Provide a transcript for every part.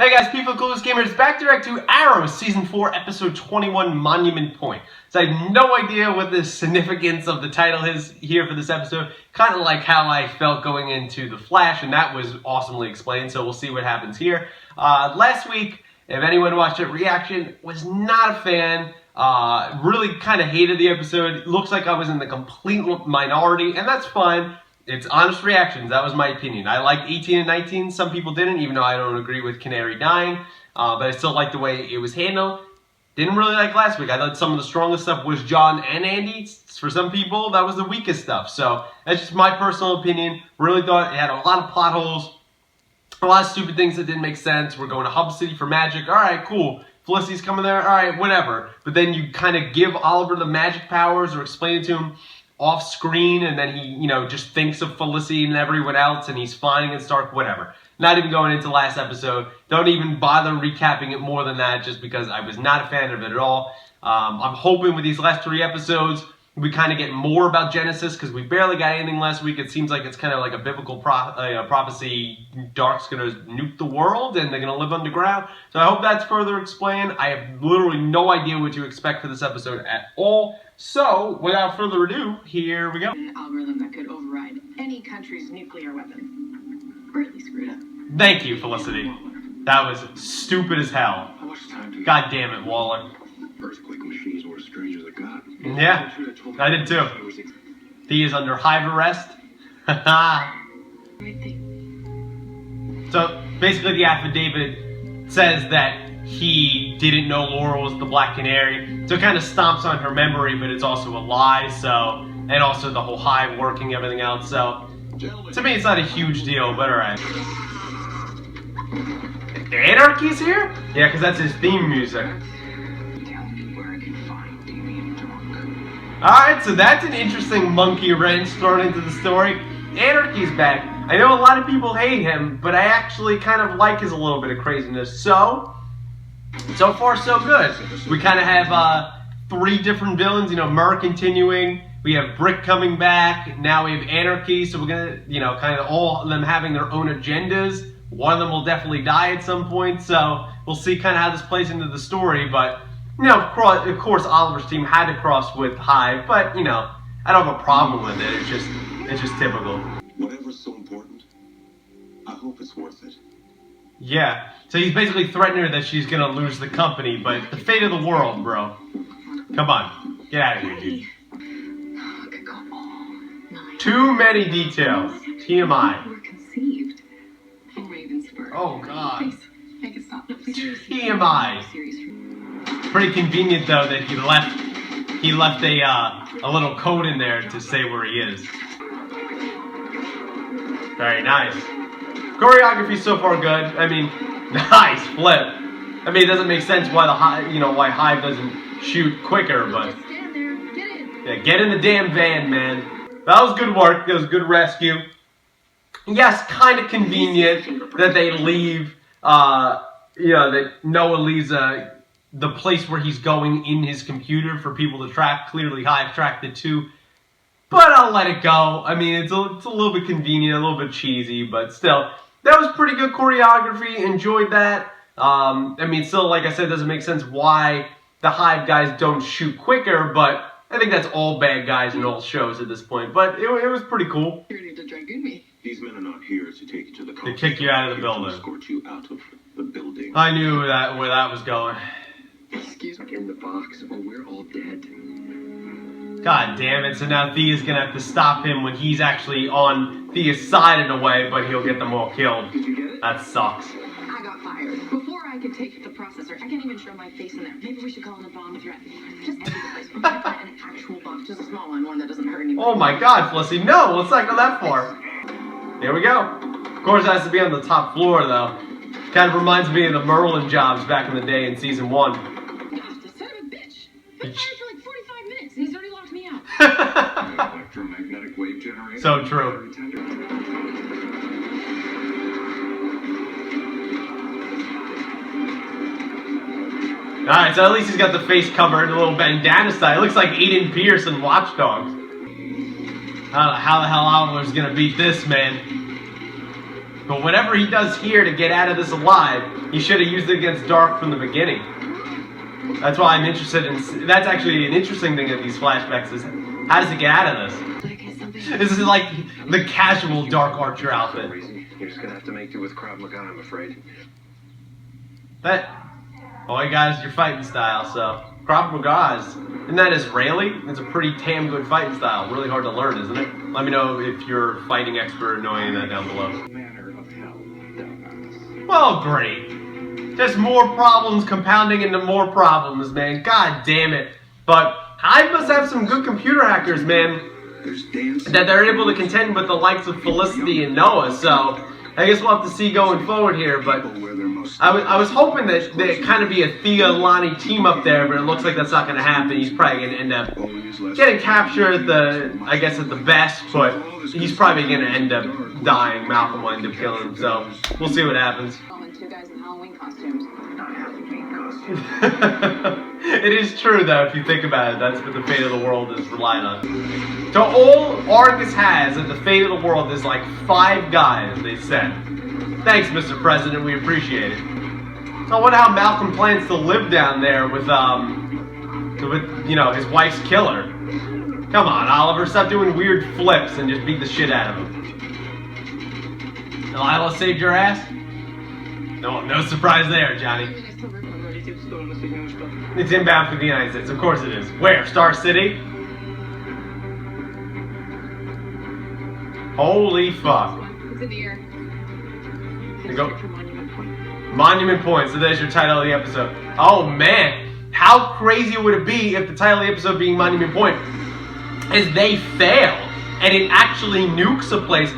Hey guys, people, coolest gamers, back direct to Arrow Season 4, Episode 21, Monument Point. So I have no idea what the significance of the title is here for this episode. Kind of like how I felt going into The Flash, and that was awesomely explained, so we'll see what happens here. Last week, if anyone watched it, reaction, was not a fan. Really kind of hated the episode. It looks like I was in the complete minority, and that's fine. It's honest reactions. That was my opinion. I liked 18 and 19. Some people didn't, even though I don't agree with Canary dying. But I still liked the way it was handled. Didn't really like last week. I thought some of the strongest stuff was John and Andy. For some people, that was the weakest stuff. So that's just my personal opinion. Really thought it had a lot of plot holes. A lot of stupid things that didn't make sense. We're going to Hub City for magic. Alright, cool. Felicity's coming there. Alright, whatever. But then you kind of give Oliver the magic powers or explain it to him off screen, and then he, just thinks of Felicity and everyone else, and he's fine against Stark, whatever. Not even going into last episode. Don't even bother recapping it more than that, just because I was not a fan of it at all. I'm hoping with these last 3 episodes, we kind of get more about Genesis, because we barely got anything last week. It seems like it's kind of like a biblical prophecy. Dark's going to nuke the world, and they're going to live underground. So I hope that's further explained. I have literally no idea what to expect for this episode at all. So, without further ado, here we go. An algorithm that could override any country's nuclear weapon. Or at least screw it up. Thank you, Felicity. That was stupid as hell. How much time do you God damn it, Waller. Earthquake machines were as strange as a god. Yeah, I did too. He is under hive arrest. So, basically the affidavit says that he didn't know Laurel was the Black Canary. So it kind of stomps on her memory, but it's also a lie, so... And also the whole hive working, everything else, so... To me, it's not a huge deal, but alright. Anarchy's here? Yeah, because that's his theme music. Alright, so that's an interesting monkey wrench thrown into the story. Anarchy's back. I know a lot of people hate him, but I actually kind of like his a little bit of craziness, so far so good. We kind of have 3 different villains, Murr continuing, we have Brick coming back, now we have Anarchy, so we're gonna, kind of all of them having their own agendas. One of them will definitely die at some point, so we'll see kind of how this plays into the story, but, of course Oliver's team had to cross with Hive, but, I don't have a problem with it, it's just typical. Whatever's so important, I hope it's worth it. Yeah, so he's basically threatening her that she's gonna lose the company, but the fate of the world, bro. Come on, get out of here, dude. Too many details. TMI. Oh god. TMI. Pretty convenient though that he left a little code in there to say where he is. Very nice. Choreography so far good. I mean, nice flip. I mean, it doesn't make sense why why Hive doesn't shoot quicker, but yeah, get in the damn van, man. That was good work. That was good rescue. Yes, kind of convenient that they leave. That Noah leaves the place where he's going in his computer for people to track. Clearly, Hive tracked it too. But I'll let it go. I mean, it's a little bit convenient, a little bit cheesy, but still. That was pretty good choreography. Enjoyed that. I mean, still, like I said, it doesn't make sense why the Hive guys don't shoot quicker, but I think that's all bad guys in all shows at this point. But it was pretty cool. These men are not here to take you to the to kick you out of the building. To escort you out of the building. I knew where that was going. Excuse me, in the box, or we're all dead. God damn it, so now Thea's gonna have to stop him when he's actually on Thea's side in a way, but he'll get them all killed. Did you get it? That sucks. I got fired. Before I could take the processor, I can't even show my face in there. Maybe we should call in a bomb threat. Just empty the place. We can't find an actual box, just a small one that doesn't hurt anybody. Oh my god, Felicity, no, let's not go that far. There we go. Of course, it has to be on the top floor, though. Kind of reminds me of the Merlin jobs back in the day in Season 1. God, the son of a bitch. I fired for like 45 minutes, and he's already locked me out. Electromagnetic wave generator. So true. Alright, so at least he's got the face covered, a little bandana style. It looks like Aiden Pierce in Watch Dogs. I don't know how the hell Oliver's gonna beat this, man. But whatever he does here to get out of this alive, he should have used it against Dark from the beginning. That's why I'm interested in... That's actually an interesting thing of these flashbacks is, how does he get out of this? This is like the casual Dark Archer outfit. You're just gonna have to make do with Krav Maga, I'm afraid. But, boy guys, your fighting style, so... Krav Maga isn't that Israeli? It's a pretty damn good fighting style. Really hard to learn, isn't it? Let me know if you're a fighting expert knowing that down below. Manner of hell, dumbass. Well, great. Just more problems compounding into more problems, man. God damn it. But I must have some good computer hackers, man, that they're able to contend with the likes of Felicity and Noah, so I guess we'll have to see going forward here, but I was hoping that there'd kind of be a Thea-Lonnie team up there, but it looks like that's not going to happen. He's probably going to end up getting captured at the best, but he's probably going to end up dying. Malcolm will end up killing him, so we'll see what happens. Two guys in Halloween costumes. It is true, though, if you think about it. That's what the fate of the world is relied on. So all Argus has at the fate of the world is like 5 guys, they said. Thanks, Mr. President, we appreciate it. So I wonder how Malcolm plans to live down there with you know, his wife's killer. Come on, Oliver, stop doing weird flips and just beat the shit out of him. Delilah saved your ass? No surprise there, Johnny. It's inbound for the United States. Of course it is. Where? Star City? Holy fuck. It's in the air. There you go. Monument Point. So there's your title of the episode. Oh man, how crazy would it be if the title of the episode being Monument Point is they fail and it actually nukes a place?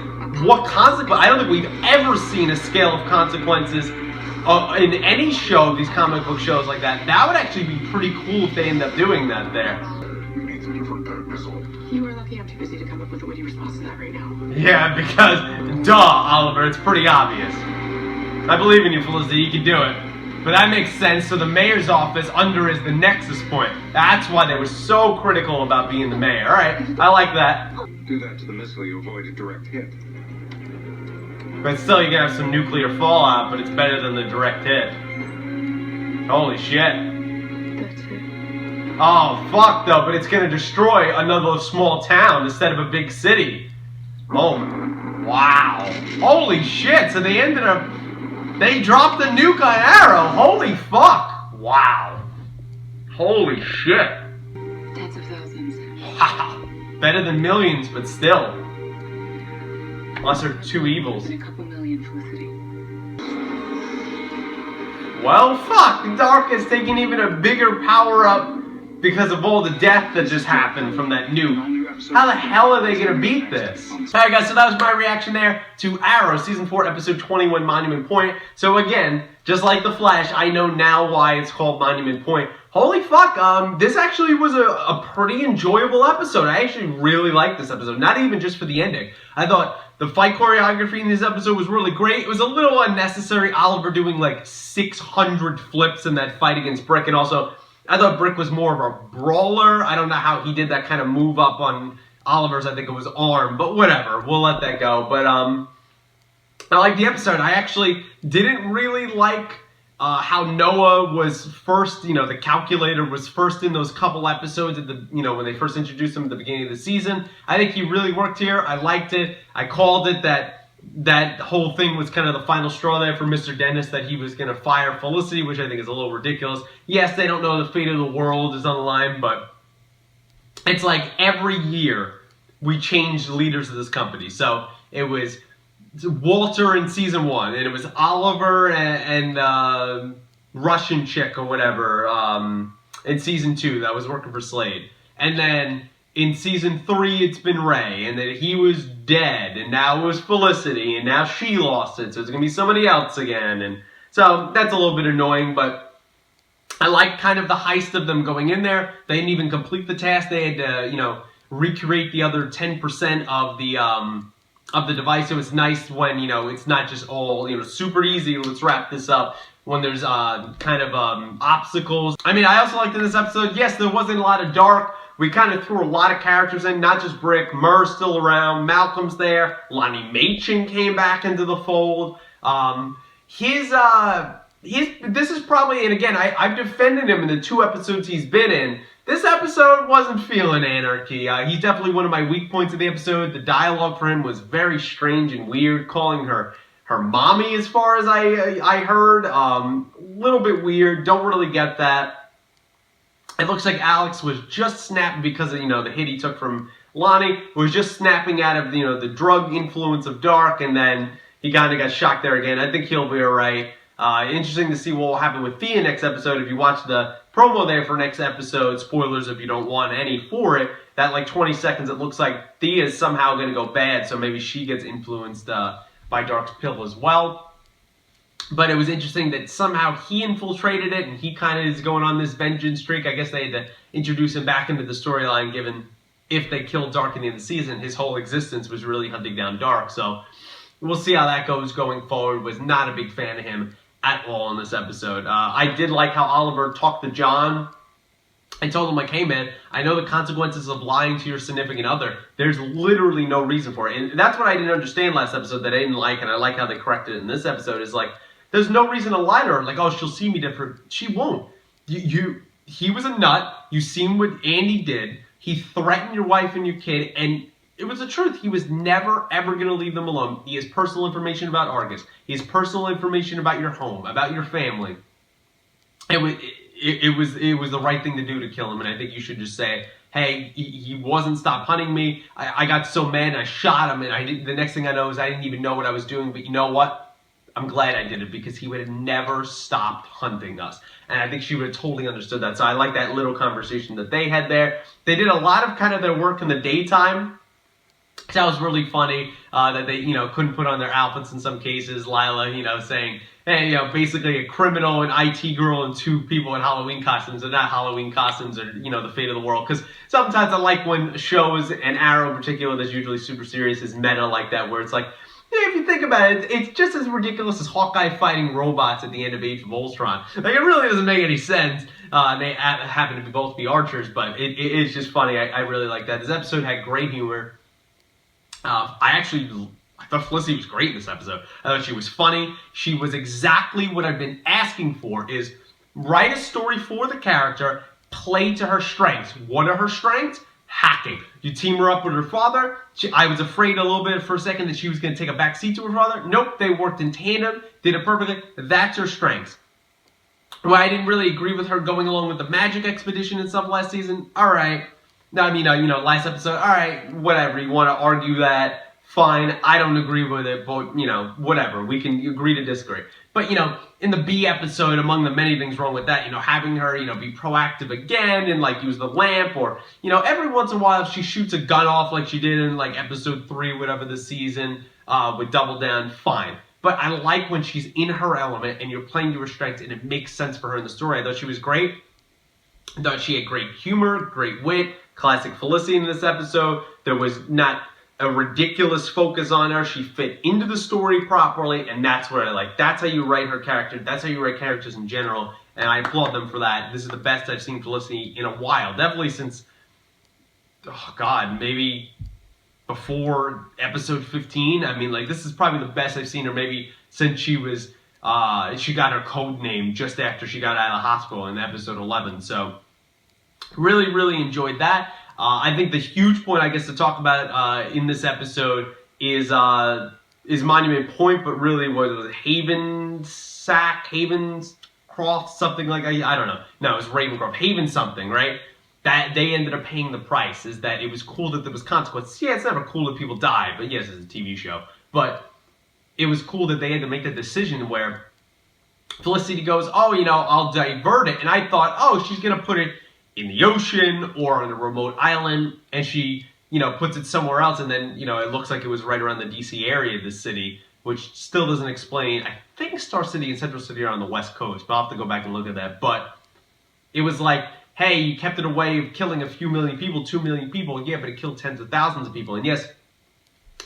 What consequence? I don't think we've ever seen a scale of consequences in any show of these comic book shows like that. That would actually be pretty cool if they end up doing that there. You were lucky I'm too busy to come up with a witty response to that right now. Yeah, because, duh, Oliver, it's pretty obvious. I believe in you, Felicity, you can do it. But that makes sense, so the mayor's office under is the nexus point. That's why they were so critical about being the mayor. Alright, I like that. Do that to the missile, you avoid a direct hit. But still, you're gonna have some nuclear fallout, but it's better than the direct hit. Holy shit. Oh, fuck, though, but it's gonna destroy another small town instead of a big city. Oh, wow. Holy shit, so they ended up... They dropped the nuke on Arrow. Holy fuck. Wow. Holy shit. Tens of thousands. Wow. Better than millions, but still. Lesser 2 evils. A couple million, Felicity. Well, fuck. Dark is taking even a bigger power up because of all the death that just happened from that nuke. How the hell are they gonna beat this? Alright guys, so that was my reaction there to Arrow, Season 4, Episode 21, Monument Point. So again, just like The Flash, I know now why it's called Monument Point. Holy fuck, this actually was a pretty enjoyable episode. I actually really liked this episode, not even just for the ending. I thought the fight choreography in this episode was really great. It was a little unnecessary, Oliver doing like 600 flips in that fight against Brick, and also I thought Brick was more of a brawler. I don't know how he did that kind of move up on Oliver's, I think it was arm, but whatever, we'll let that go. But I like the episode. I actually didn't really like how Noah was first, you know, the calculator was first in those couple episodes at the, you know, when they first introduced him at the beginning of the season. I think he really worked here. I liked it. I called it that whole thing was kind of the final straw there for Mr. Dennis, that he was going to fire Felicity, which I think is a little ridiculous. Yes, they don't know the fate of the world is on the line, but it's like every year we change the leaders of this company. So it was Walter in Season 1, and it was Oliver and Russian chick or whatever in Season 2 that was working for Slade. And then in Season 3, it's been Ray, and then he was dead, and now it was Felicity, and now she lost it, so it's going to be somebody else again. And so that's a little bit annoying, but I like kind of the heist of them going in there. They didn't even complete the task. They had to, you know, recreate the other 10% of the device. So it's nice when, you know, it's not just all, you know, super easy, let's wrap this up, when there's kind of obstacles. I mean, I also liked in this episode, yes, there wasn't a lot of Dark, we kind of threw a lot of characters in, not just Brick. Murr's still around, Malcolm's there, Lonnie Machin came back into the fold. This is probably, and again, I've defended him in the 2 episodes he's been in. This episode wasn't feeling anarchy. He's definitely one of my weak points of the episode. The dialogue for him was very strange and weird, calling her mommy, as far as I heard. Little bit weird. Don't really get that. It looks like Alex was just snapping because of, the hit he took from Lonnie. Was just snapping out of, the drug influence of Dark, and then he kind of got shocked there again. I think he'll be alright. Interesting to see what will happen with Thea next episode. If you watch the promo there for next episode, spoilers if you don't want any for it, that like 20 seconds, it looks like Thea is somehow going to go bad, so maybe she gets influenced by Dark's pill as well. But it was interesting that somehow he infiltrated it, and he kind of is going on this vengeance streak. I guess they had to introduce him back into the storyline, given if they killed Dark at the end of the season, his whole existence was really hunting down Dark. So we'll see how that goes going forward. Was not a big fan of him at all in this episode. I did like how Oliver talked to John and told him, like, hey man, I know the consequences of lying to your significant other. There's literally no reason for it. And that's what I didn't understand last episode that I didn't like, and I like how they corrected it in this episode, is like, there's no reason to lie to her. Like, oh, she'll see me different. She won't. He was a nut. You seen what Andy did. He threatened your wife and your kid, and it was the truth. He was never, ever going to leave them alone. He has personal information about Argus. He has personal information about your home, about your family. It was the right thing to do to kill him, and I think you should just say, hey, he wasn't stop hunting me. I got so mad, and I shot him, and the next thing I know is I didn't even know what I was doing, but you know what? I'm glad I did it, because he would have never stopped hunting us. And I think she would have totally understood that. So I like that little conversation that they had there. They did a lot of kind of their work in the daytime. That was really funny, that they, couldn't put on their outfits in some cases. Lila, saying, hey, basically a criminal, an IT girl, and 2 people in Halloween costumes. And not Halloween costumes are, the fate of the world. Because sometimes I like when shows, and Arrow in particular, that's usually super serious, is meta like that, where it's like, yeah, if you think about it, it's just as ridiculous as Hawkeye fighting robots at the end of Age of Ultron. Like, it really doesn't make any sense. They happen to both be archers, but it's just funny. I really like that. This episode had great humor. I thought Felicity was great in this episode. I thought she was funny. She was exactly what I've been asking for, is write a story for the character, play to her strengths. What are her strengths? Hacking. You team her up with her father. I was afraid a little bit for a second that she was going to take a back seat to her father. Nope, they worked in tandem, did it perfectly. That's her strengths. Well, I didn't really agree with her going along with the magic expedition and stuff last season. All right. I mean, last episode, all right, whatever. You want to argue that, fine. I don't agree with it, but, whatever. We can agree to disagree. But, in the B episode, among the many things wrong with that, having her, be proactive again and, like, use the lamp, or, every once in a while if she shoots a gun off like she did in, like, episode 3, whatever this season, with Double Down, fine. But I like when she's in her element and you're playing to her strengths and it makes sense for her in the story. I thought she was great. I thought she had great humor, great wit, classic Felicity in this episode. There was not a ridiculous focus on her. She fit into the story properly, and that's what I like. That's how you write her character. That's how you write characters in general, and I applaud them for that. This is the best I've seen Felicity in a while. Definitely since, oh God, maybe before episode 15. I mean, like, this is probably the best I've seen her maybe since she was, she got her code name just after she got out of the hospital in episode 11. So, really, really enjoyed that. I think the huge point, I guess, to talk about in this episode is Monument Point, but really was it Havenscroft, something like, I don't know. No, it was Ravencroft, Haven something, right? That they ended up paying the price, is that it was cool that there was consequences. Yeah, it's never cool that people die, but yes, it's a TV show. But it was cool that they had to make the decision where Felicity goes, oh, I'll divert it. And I thought, oh, she's going to put it in the ocean or on a remote island, and she, puts it somewhere else, and then, it looks like it was right around the DC area of the city, which still doesn't explain. I think Star City and Central City are on the West Coast, but I'll have to go back and look at that. But it was like, hey, you kept it away of killing a few million people, 2 million people, yeah, but it killed tens of thousands of people. And yes,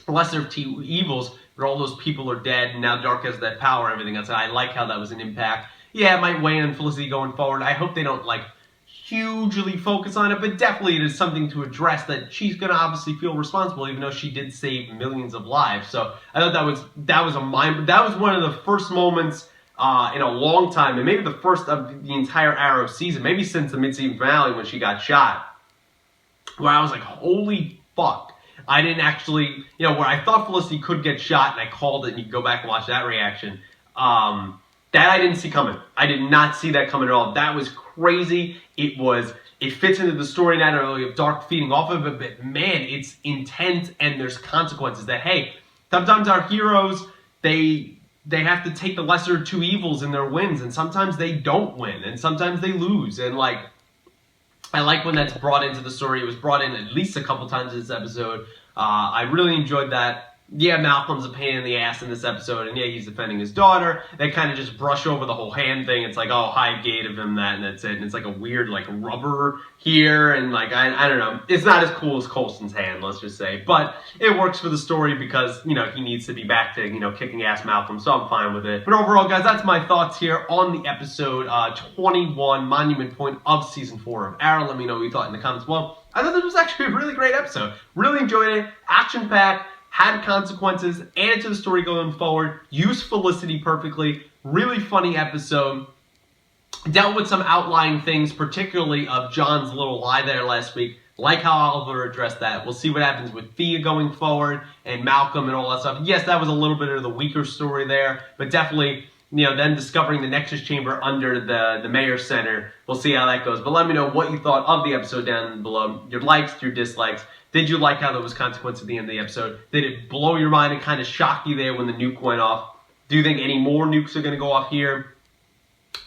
lesser of two evils, but all those people are dead, and now Dark has that power and everything else, and I like how that was an impact. Yeah, it might weigh on Felicity going forward. I hope they don't, hugely focus on it, but definitely it is something to address that she's going to obviously feel responsible, even though she did save millions of lives. So I thought that was one of the first moments in a long time, and maybe the first of the entire Arrow season, maybe since the mid-season finale when she got shot, where I was like, holy fuck. I didn't actually, where I thought Felicity could get shot, and I called it, and you can go back and watch that reaction. That I didn't see coming. I did not see that coming at all. That was crazy. It fits into the story not only of Dark feeding off of it, but man, it's intense, and there's consequences that, hey, sometimes our heroes, they have to take the lesser of two evils in their wins, and sometimes they don't win, and sometimes they lose, and like, I like when that's brought into the story. It was brought in at least a couple times in this episode. I really enjoyed that. Yeah, Malcolm's a pain in the ass in this episode, and yeah, he's defending his daughter. They kind of just brush over the whole hand thing. It's like, oh, Highgate of him that, and that's it. And it's like a weird, like, rubber here, and like, I don't know. It's not as cool as Coulson's hand, let's just say. But it works for the story because, he needs to be back to, kicking ass Malcolm, so I'm fine with it. But overall, guys, that's my thoughts here on the episode 21, Monument Point of Season 4 of Arrow. Let me know what you thought in the comments below. I thought this was actually a really great episode. Really enjoyed it. Action-packed. Had consequences, added to the story going forward, used Felicity perfectly, really funny episode, dealt with some outlying things, particularly of John's little lie there last week, like how Oliver addressed that. We'll see what happens with Thea going forward, and Malcolm and all that stuff. Yes, that was a little bit of the weaker story there, but definitely, them discovering the Nexus Chamber under the Mayor's Center. We'll see how that goes, but let me know what you thought of the episode down below, your likes, your dislikes. Did you like how there was consequence at the end of the episode? Did it blow your mind and kind of shock you there when the nuke went off? Do you think any more nukes are going to go off here?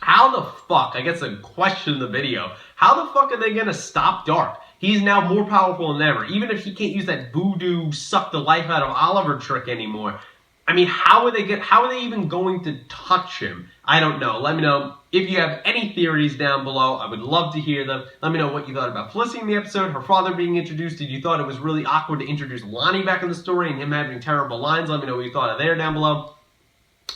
How the fuck, I guess the question of the video, how the fuck are they going to stop Dark? He's now more powerful than ever. Even if he can't use that voodoo suck the life out of Oliver trick anymore. I mean, how are they even going to touch him? I don't know. Let me know if you have any theories down below. I would love to hear them. Let me know what you thought about Felicity in the episode, her father being introduced. Did you thought it was really awkward to introduce Lonnie back in the story and him having terrible lines? Let me know what you thought of there down below.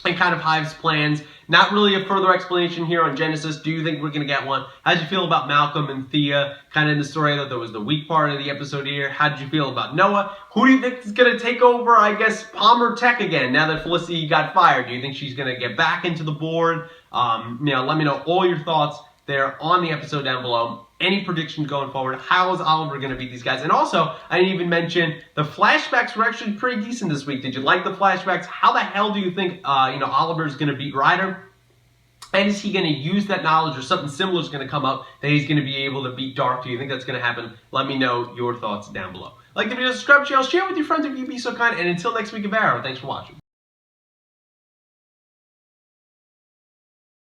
And kind of Hive's plans. Not really a further explanation here on Genesis. Do you think we're going to get one? How did you feel about Malcolm and Thea? Kind of in the story that there was the weak part of the episode here. How did you feel about Noah? Who do you think is going to take over, I guess, Palmer Tech again now that Felicity got fired? Do you think she's going to get back into the board? Let me know all your thoughts there on the episode down below. Any predictions going forward? How is Oliver going to beat these guys? And also, I didn't even mention, the flashbacks were actually pretty decent this week. Did you like the flashbacks? How the hell do you think, Oliver's going to beat Ryder? And is he going to use that knowledge, or something similar is going to come up that he's going to be able to beat Dark? Do you think that's going to happen? Let me know your thoughts down below. Like the video, subscribe to the channel, share with your friends if you'd be so kind, and until next week of Arrow, thanks for watching.